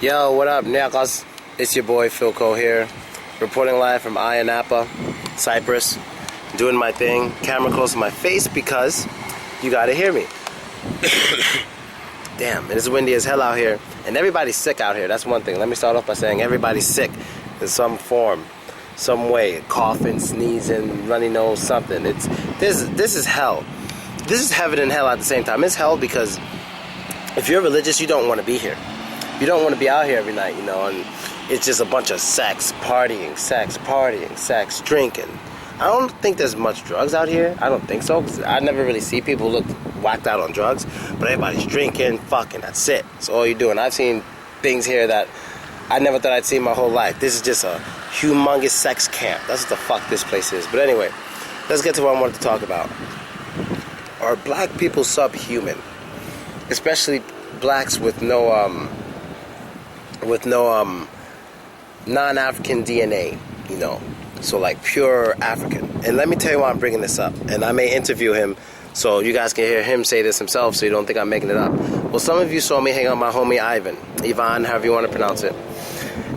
Yo, what up, Nyakos? It's your boy Philco here, reporting live from Ayia Napa, Cyprus, doing my thing. Camera close to my face because you gotta hear me. Damn, it is windy as hell out here, and everybody's sick out here. That's one thing. Let me start off by saying everybody's sick in some form, some way. Coughing, sneezing, runny nose, something. This is hell. This is heaven and hell at the same time. It's hell because if you're religious, you don't want to be here. You don't want to be out here every night, and it's just a bunch of sex, partying, sex, drinking. I don't think there's much drugs out here. I don't think so, because I never really see people look whacked out on drugs, but everybody's drinking, fucking, that's it. That's all you do. And I've seen things here that I never thought I'd see my whole life. This is just a humongous sex camp. That's what the fuck this place is. But anyway, let's get to what I wanted to talk about. Are black people subhuman? Especially blacks with no non-African DNA, so like pure African. And let me tell you why I'm bringing this up, and I may interview him so you guys can hear him say this himself, so you don't think I'm making it up. Well, some of you saw me hang out with my homie Ivan, however you want to pronounce it,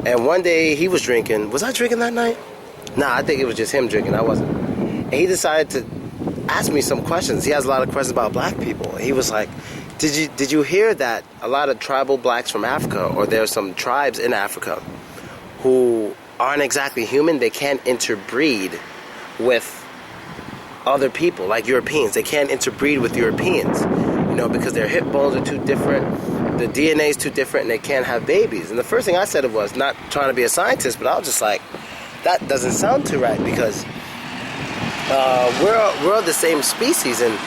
and one day he was drinking. Was I drinking that night? Nah, I think it was just him drinking. I wasn't. And he decided to ask me some questions. He has a lot of questions about black people. He was like, Did you hear that a lot of tribal blacks from Africa, or there's some tribes in Africa who aren't exactly human? They can't interbreed with other people, like Europeans. They can't interbreed with Europeans, because their hip bones are too different, the DNA is too different, and they can't have babies. And the first thing I said was, not trying to be a scientist, but I was just like, that doesn't sound too right, because we're of the same species, and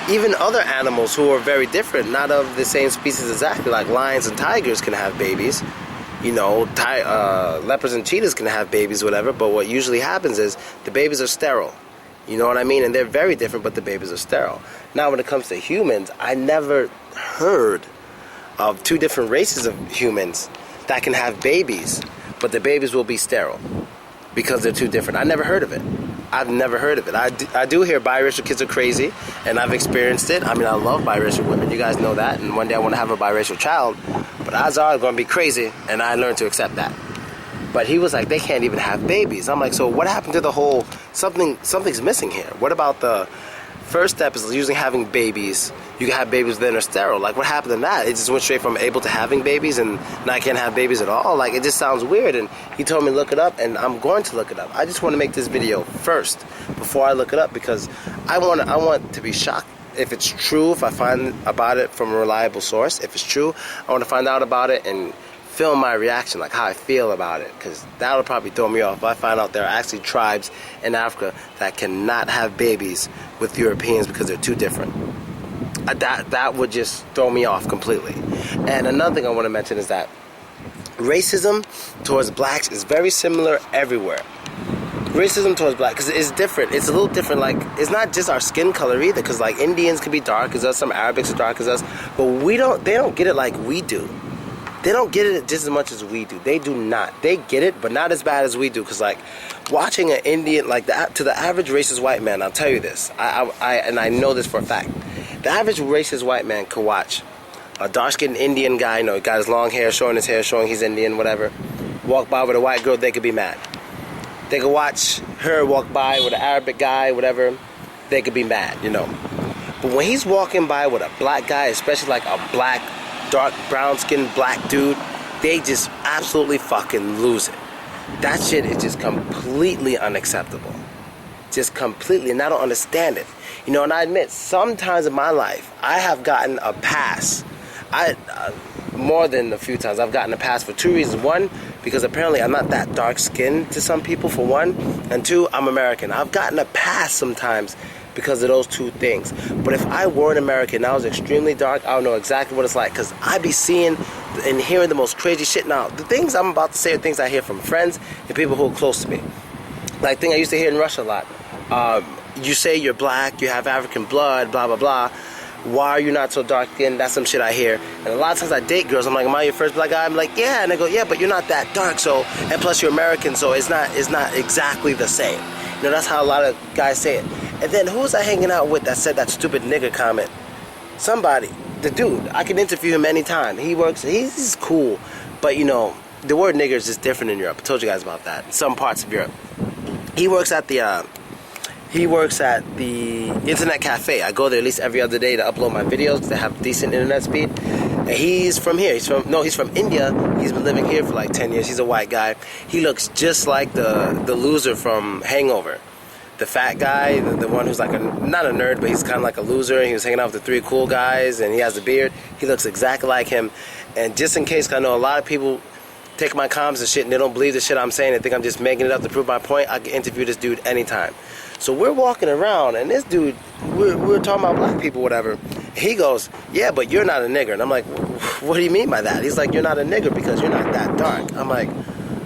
even other animals who are very different, not of the same species exactly, like lions and tigers can have babies, leopards and cheetahs can have babies, whatever, but what usually happens is the babies are sterile, you know what I mean? And they're very different, but the babies are sterile. Now, when it comes to humans, I never heard of two different races of humans that can have babies, but the babies will be sterile because they're too different. I never heard of it. I've never heard of it. I do hear biracial kids are crazy, and I've experienced it. I mean, I love biracial women. You guys know that. And one day I want to have a biracial child. But odds are I'm going to be crazy, and I learned to accept that. But he was like, they can't even have babies. I'm like, so what happened to the whole, something's missing here. What about the first step is usually having babies. You can have babies that are sterile. Like, what happened in that? It just went straight from able to having babies, and now I can't have babies at all. Like, it just sounds weird. And he told me look it up, and I'm going to look it up. I just want to make this video first before I look it up, because I want to be shocked if it's true, if I find about it from a reliable source. If it's true, I want to find out about it and film my reaction, like how I feel about it, because that'll probably throw me off if I find out there are actually tribes in Africa that cannot have babies with Europeans because they're too different. That would just throw me off completely. And another thing I want to mention is that racism towards blacks is very similar everywhere. Racism towards black, because it's different. It's a little different. Like, it's not just our skin color either, because like Indians can be dark as us, some Arabics are dark as us, but they don't get it like we do. They don't get it just as much as we do. They do not. They get it, but not as bad as we do. Because, like, watching an Indian, like, to the average racist white man, I'll tell you this, and I know this for a fact. The average racist white man could watch a dark-skinned Indian guy, he got his long hair, showing his hair, showing he's Indian, whatever, walk by with a white girl, they could be mad. They could watch her walk by with an Arabic guy, whatever, they could be mad, But when he's walking by with a black guy, especially like a black, dark brown-skinned black dude, they just absolutely fucking lose it. That shit is just completely unacceptable. Just completely, and I don't understand it. And I admit, sometimes in my life, I have gotten a pass. More than a few times, I've gotten a pass for two reasons. One, because apparently I'm not that dark-skinned to some people, for one. And two, I'm American. I've gotten a pass sometimes because of those two things. But if I were an American and I was extremely dark, I would know exactly what it's like, because I'd be seeing and hearing the most crazy shit. Now, the things I'm about to say are things I hear from friends and people who are close to me. Like, thing I used to hear in Russia a lot. You say you're black, you have African blood, blah, blah, blah. Why are you not so dark-skinned? That's some shit I hear. And a lot of times I date girls, I'm like, am I your first black guy? I'm like, yeah. And I go, yeah, but you're not that dark, so, and plus you're American, so it's not exactly the same. That's how a lot of guys say it. And then who was I hanging out with that said that stupid nigger comment? Somebody, the dude, I can interview him anytime. He's cool. But you know, the word nigger is just different in Europe. I told you guys about that. In some parts of Europe. He works at the internet cafe. I go there at least every other day to upload my videos to have decent internet speed. And he's from here. He's from India. He's been living here for like 10 years. He's a white guy. He looks just like the loser from Hangover. The fat guy, the one who's like not a nerd, but he's kind of like a loser. He was hanging out with the three cool guys, and he has a beard. He looks exactly like him. And just in case, 'cause I know a lot of people take my comments and shit, and they don't believe the shit I'm saying. They think I'm just making it up to prove my point. I can interview this dude anytime. So we're walking around, and this dude, we're talking about black people, whatever. He goes, yeah, but you're not a nigger. And I'm like, what do you mean by that? He's like, you're not a nigger because you're not that dark. I'm like,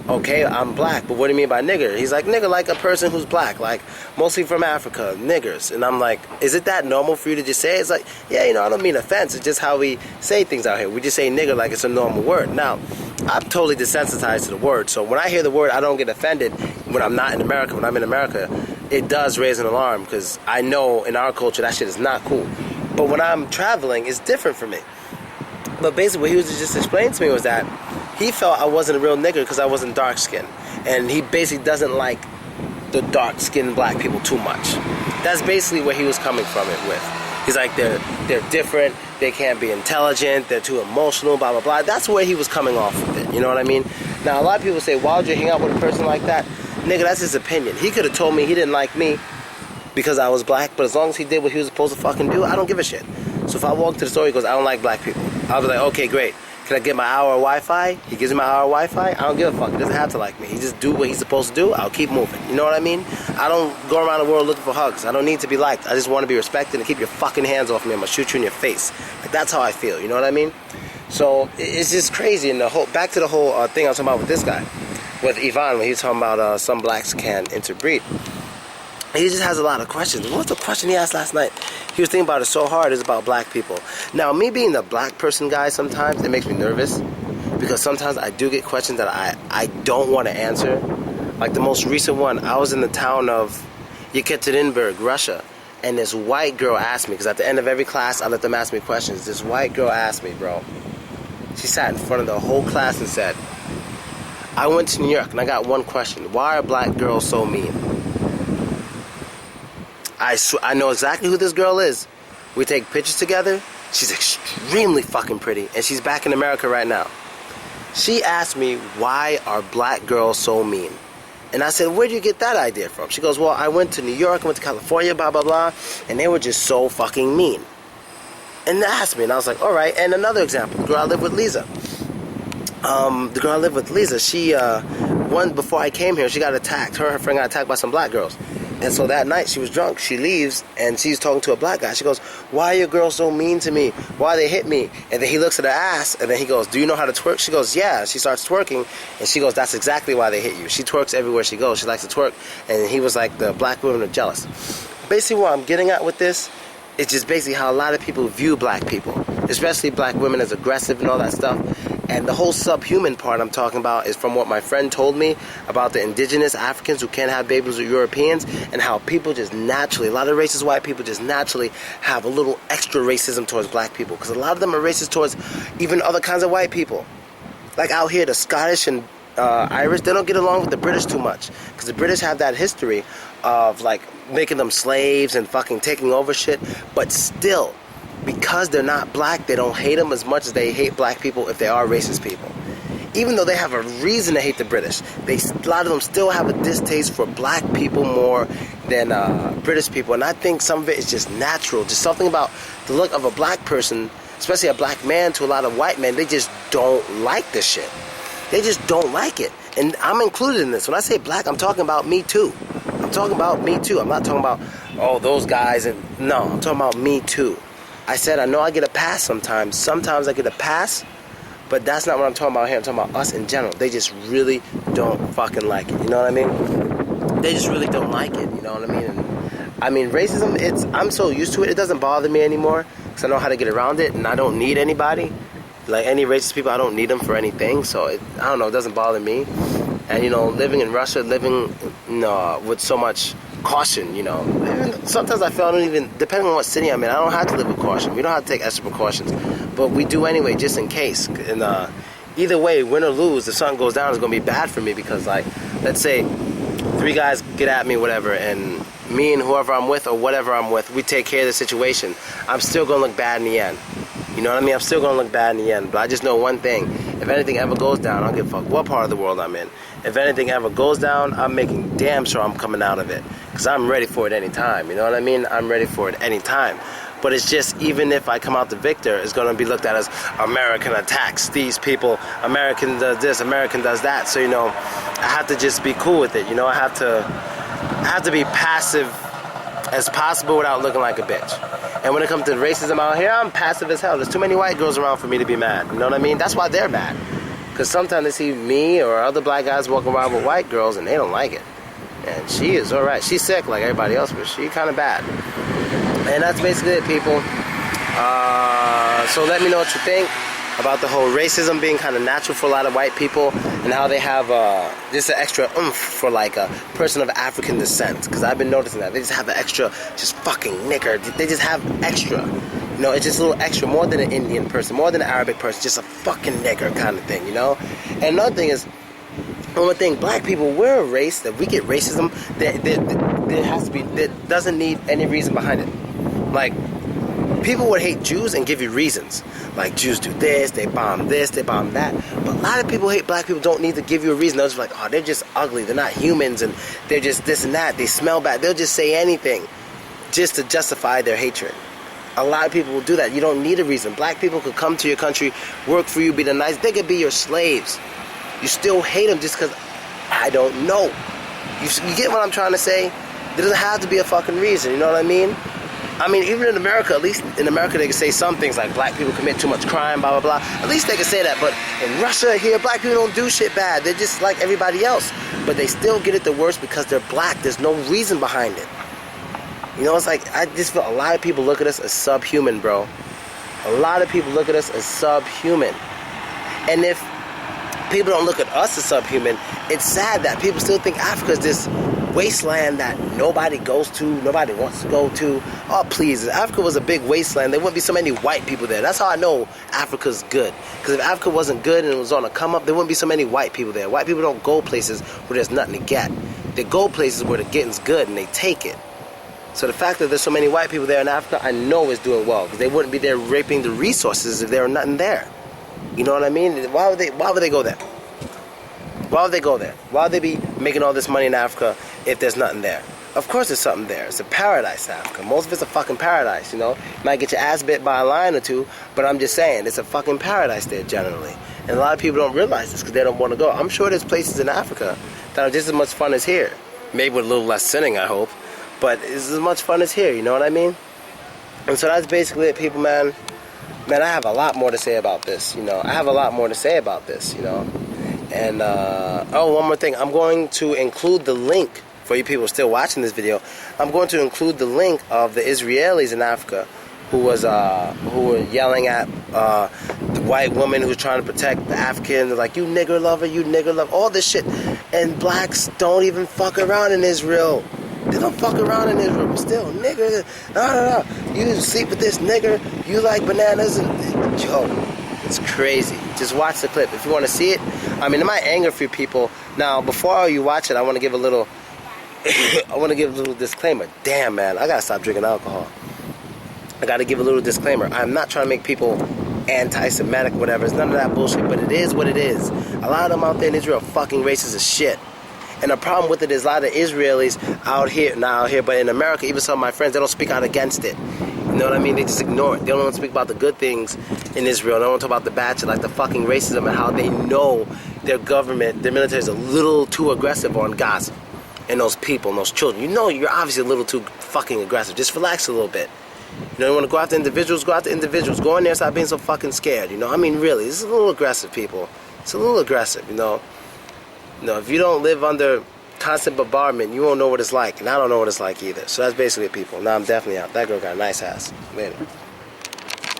okay, I'm black, but what do you mean by nigger? He's like, nigger like a person who's black, like mostly from Africa, niggers. And I'm like, is it that normal for you to just say it? It's like, yeah, you know, I don't mean offense. It's just how we say things out here. We just say nigger like it's a normal word. Now, I'm totally desensitized to the word. So when I hear the word, I don't get offended when I'm not in America. When I'm in America, it does raise an alarm because I know in our culture that shit is not cool. But when I'm traveling, it's different for me. But basically what he was just explaining to me was that he felt I wasn't a real nigger because I wasn't dark skinned. And he basically doesn't like the dark skinned black people too much. That's basically where he was coming from it with. He's like, they're different, they can't be intelligent, they're too emotional, blah, blah, blah. That's where he was coming off with it, you know what I mean? Now, a lot of people say, why would you hang out with a person like that? Nigga, that's his opinion. He could have told me he didn't like me because I was black, but as long as he did what he was supposed to fucking do, I don't give a shit. So if I walk to the store, he goes, I don't like black people. I'll be like, okay, great. Can I get my hour of Wi-Fi? He gives me my hour of Wi-Fi. I don't give a fuck. He doesn't have to like me. He just do what he's supposed to do. I'll keep moving. You know what I mean? I don't go around the world looking for hugs. I don't need to be liked. I just want to be respected and keep your fucking hands off me. I'm gonna shoot you in your face. Like, that's how I feel. You know what I mean? So it's just crazy. And back to the whole thing I was talking about with this guy, with Ivan, when he was talking about some blacks can't interbreed. He just has a lot of questions. What was the question he asked last night? He was thinking about it so hard. It's about black people. Now, me being the black person guy, sometimes it makes me nervous because sometimes I do get questions that I don't want to answer. Like the most recent one, I was in the town of Yekaterinburg, Russia, and this white girl asked me, because at the end of every class, I let them ask me questions. This white girl asked me, bro. She sat in front of the whole class and said, I went to New York and I got one question. Why are black girls so mean? I know exactly who this girl is. We take pictures together. She's extremely fucking pretty, and she's back in America right now. She asked me, why are black girls so mean? And I said, where do you get that idea from? She goes, well, I went to New York, I went to California, blah, blah, blah, and they were just so fucking mean. And they asked me, and I was like, all right. And another example, the girl I live with, Lisa. She, before I came here, she got attacked. Her and her friend got attacked by some black girls. And so that night, she was drunk. She leaves, and she's talking to a black guy. She goes, why are your girls so mean to me? Why they hit me? And then he looks at her ass, and then he goes, do you know how to twerk? She goes, yeah. She starts twerking, and she goes, that's exactly why they hit you. She twerks everywhere she goes. She likes to twerk. And he was like, the black women are jealous. Basically, what I'm getting at with this is just basically how a lot of people view black people, especially black women, as aggressive and all that stuff. And the whole subhuman part I'm talking about is from what my friend told me about the indigenous Africans who can't have babies with Europeans, and how people just naturally, a lot of racist white people just naturally have a little extra racism towards black people, because a lot of them are racist towards even other kinds of white people. Like out here, the Scottish and Irish, they don't get along with the British too much, because the British have that history of like making them slaves and fucking taking over shit, but still, because they're not black, they don't hate them as much as they hate black people if they are racist people. Even though they have a reason to hate the British, a lot of them still have a distaste for black people more than British people. And I think some of it is just natural. Just something about the look of a black person, especially a black man, to a lot of white men, they just don't like this shit. They just don't like it. And I'm included in this. When I say black, I'm talking about me too. I'm talking about me too. I'm not talking about, oh, those guys. No, I'm talking about me too. I said, I know I get a pass sometimes. Sometimes I get a pass, but that's not what I'm talking about here. I'm talking about us in general. They just really don't fucking like it. You know what I mean? They just really don't like it. You know what I mean? And, I mean, racism, I'm so used to it. It doesn't bother me anymore because I know how to get around it, and I don't need anybody. Like any racist people, I don't need them for anything. So, I don't know, it doesn't bother me. And, you know, living in Russia, with so much caution, you know. Sometimes I feel I don't even, depending on what city I'm in, I don't have to live with caution. We don't have to take extra precautions. But we do anyway, just in case. And either way, win or lose, if something goes down, it's gonna be bad for me because, like, let's say 3 guys get at me, whatever, and me and whoever I'm with or whatever I'm with, we take care of the situation. I'm still gonna look bad in the end. You know what I mean? I'm still gonna look bad in the end. But I just know one thing: if anything ever goes down, I don't give a fuck what part of the world I'm in. If anything ever goes down, I'm making damn sure I'm coming out of it, because I'm ready for it any time. You know what I mean? I'm ready for it any time. But it's just, even if I come out the victor, it's going to be looked at as American attacks these people, American does this, American does that. So, you know, I have to just be cool with it. You know, I have to be passive as possible without looking like a bitch. And when it comes to racism out here, I'm passive as hell. There's too many white girls around for me to be mad. You know what I mean? That's why they're mad. Because sometimes they see me or other black guys walking around with white girls and they don't like it. And she is alright. She's sick like everybody else, but she kind of bad. And that's basically it, people. So let me know what you think about the whole racism being kind of natural for a lot of white people, and how they have just an extra oomph for like a person of African descent. Because I've been noticing that they just have an extra, just fucking nigger. They just have extra. You know, it's just a little extra, more than an Indian person, more than an Arabic person, just a fucking nigger kind of thing, you know? And another thing is, one more thing, black people, we're a race that we get racism there has to be, that doesn't need any reason behind it. Like, people would hate Jews and give you reasons. Like, Jews do this, they bomb that. But a lot of people hate black people, don't need to give you a reason. They're just like, oh, they're just ugly, they're not humans, and they're just this and that, they smell bad. They'll just say anything just to justify their hatred. A lot of people will do that. You don't need a reason. Black people could come to your country, work for you, be the nice. They could be your slaves. You still hate them just because, I don't know. You get what I'm trying to say? There doesn't have to be a fucking reason, you know what I mean? I mean, even in America, at least in America, they can say some things like black people commit too much crime, blah, blah, blah. At least they can say that. But in Russia, here, black people don't do shit bad. They're just like everybody else. But they still get it the worst because they're black. There's no reason behind it. You know, it's like, I just feel a lot of people look at us as subhuman, bro. A lot of people look at us as subhuman. And if people don't look at us as subhuman, it's sad that people still think Africa is this wasteland that nobody goes to, nobody wants to go to. Oh, please, if Africa was a big wasteland, there wouldn't be so many white people there. That's how I know Africa's good. Because if Africa wasn't good and it was on a come up, there wouldn't be so many white people there. White people don't go places where there's nothing to get. They go places where the getting's good and they take it. So the fact that there's so many white people there in Africa, I know is doing well, because they wouldn't be there raping the resources if there were nothing there. You know what I mean? Why would they go there? Why would they go there? Why would they be making all this money in Africa if there's nothing there? Of course there's something there. It's a paradise, Africa. Most of it's a fucking paradise, you know? You might get your ass bit by a lion or two, but I'm just saying, it's a fucking paradise there generally. And a lot of people don't realize this because they don't want to go. I'm sure there's places in Africa that are just as much fun as here. Maybe with a little less sinning, I hope. But it's as much fun as here, you know what I mean? And so that's basically it, people, man. Man, I have a lot more to say about this, you know? I have a lot more to say about this, you know? And, oh, one more thing. I'm going to include the link, for you people still watching this video, I'm going to include the link of the Israelis in Africa who were yelling at the white woman who was trying to protect the African. They're like, you nigger lover, all this shit. And blacks don't even fuck around in Israel. They don't fuck around in Israel, but still, nigger, no. You sleep with this nigger, you like bananas, and yo, it's crazy. Just watch the clip if you want to see it. I mean, it might anger a few people. Now, before you watch it, I want to give a little, disclaimer. Damn, man, I gotta stop drinking alcohol. I gotta give a little disclaimer. I'm not trying to make people anti-Semitic, whatever. It's none of that bullshit, but it is what it is. A lot of them out there in Israel are fucking racist as shit. And the problem with it is a lot of Israelis out here, but in America, even some of my friends, they don't speak out against it. You know what I mean? They just ignore it. They don't want to speak about the good things in Israel. They don't want to talk about the bad shit, like the fucking racism and how they know their government, their military is a little too aggressive on Gaza and those people and those children. You know you're obviously a little too fucking aggressive. Just relax a little bit. You know, you want to go after individuals, go after individuals. Go in there, stop being so fucking scared, you know? I mean, really, this is a little aggressive, people. It's a little aggressive, you know? No, if you don't live under constant bombardment, you won't know what it's like. And I don't know what it's like either. So that's basically it, people. Now I'm definitely out. That girl got a nice ass. Later.